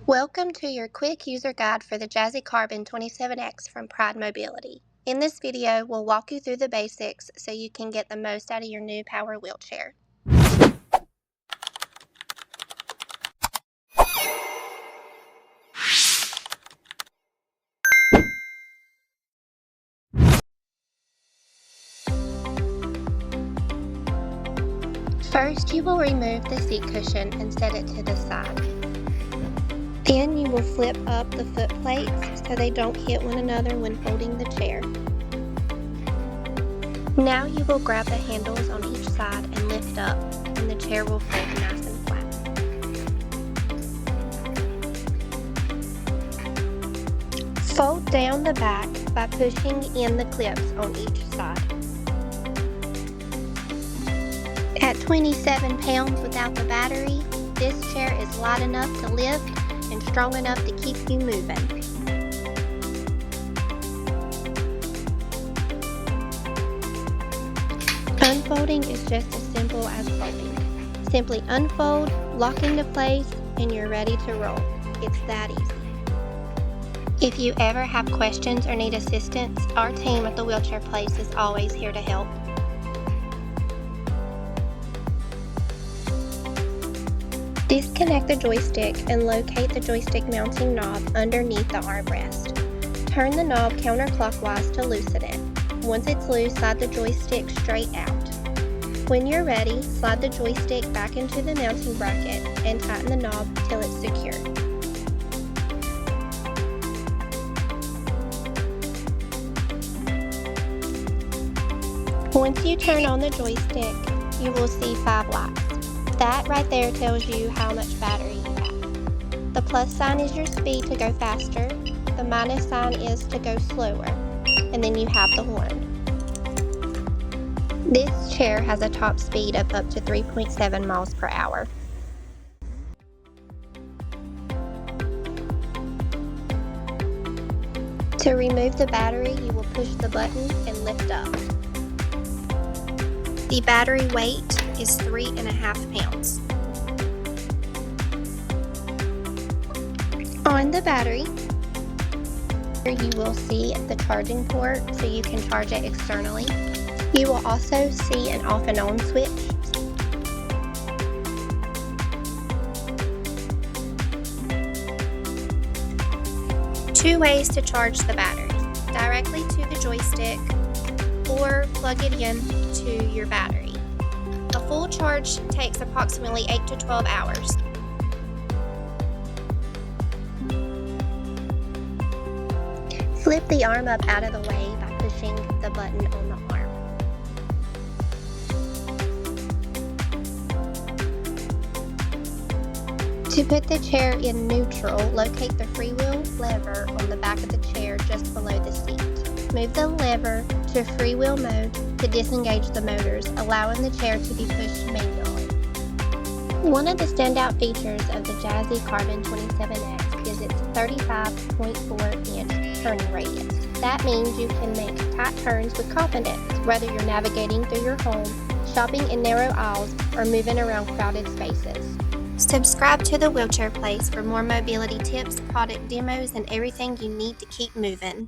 Welcome to your quick user guide for the Jazzy Carbon 27X from Pride Mobility. In this video, we'll walk you through the basics so you can get the most out of your new power wheelchair. First, you will remove the seat cushion and set it to the side. Then you will flip up the foot plates so they don't hit one another when holding the chair. Now you will grab the handles on each side and lift up, and the chair will fold nice and flat. Fold down the back by pushing in the clips on each side. At 27 pounds without the battery, this chair is light enough to lift and strong enough to keep you moving. Unfolding is just as simple as folding. Simply unfold, lock into place, and you're ready to roll. It's that easy. If you ever have questions or need assistance, our team at the Wheelchair Place is always here to help. Disconnect the joystick and locate the joystick mounting knob underneath the armrest. Turn the knob counterclockwise to loosen it. Once it's loose, slide the joystick straight out. When you're ready, slide the joystick back into the mounting bracket and tighten the knob till it's secure. Once you turn on the joystick, you will see 5 lights. That right there tells you how much battery you have. The plus sign is your speed to go faster, the minus sign is to go slower, and then you have the horn. This chair has a top speed of up to 3.7 miles per hour. To remove the battery, you will push the button and lift up. The battery weight is 3.5 pounds. On the battery, you will see the charging port so you can charge it externally. You will also see an off and on switch. Two ways to charge the battery: directly to the joystick or plug it in to your battery. A full charge takes approximately 8 to 12 hours. Flip the arm up out of the way by pushing the button on the arm. To put the chair in neutral, locate the freewheel lever on the back of the chair just below the seat. Move the lever to Freewheel Mode to disengage the motors, allowing the chair to be pushed manually. One of the standout features of the Jazzy Carbon 27X is its 35.4-inch turning radius. That means you can make tight turns with confidence, whether you're navigating through your home, shopping in narrow aisles, or moving around crowded spaces. Subscribe to the Wheelchair Place for more mobility tips, product demos, and everything you need to keep moving.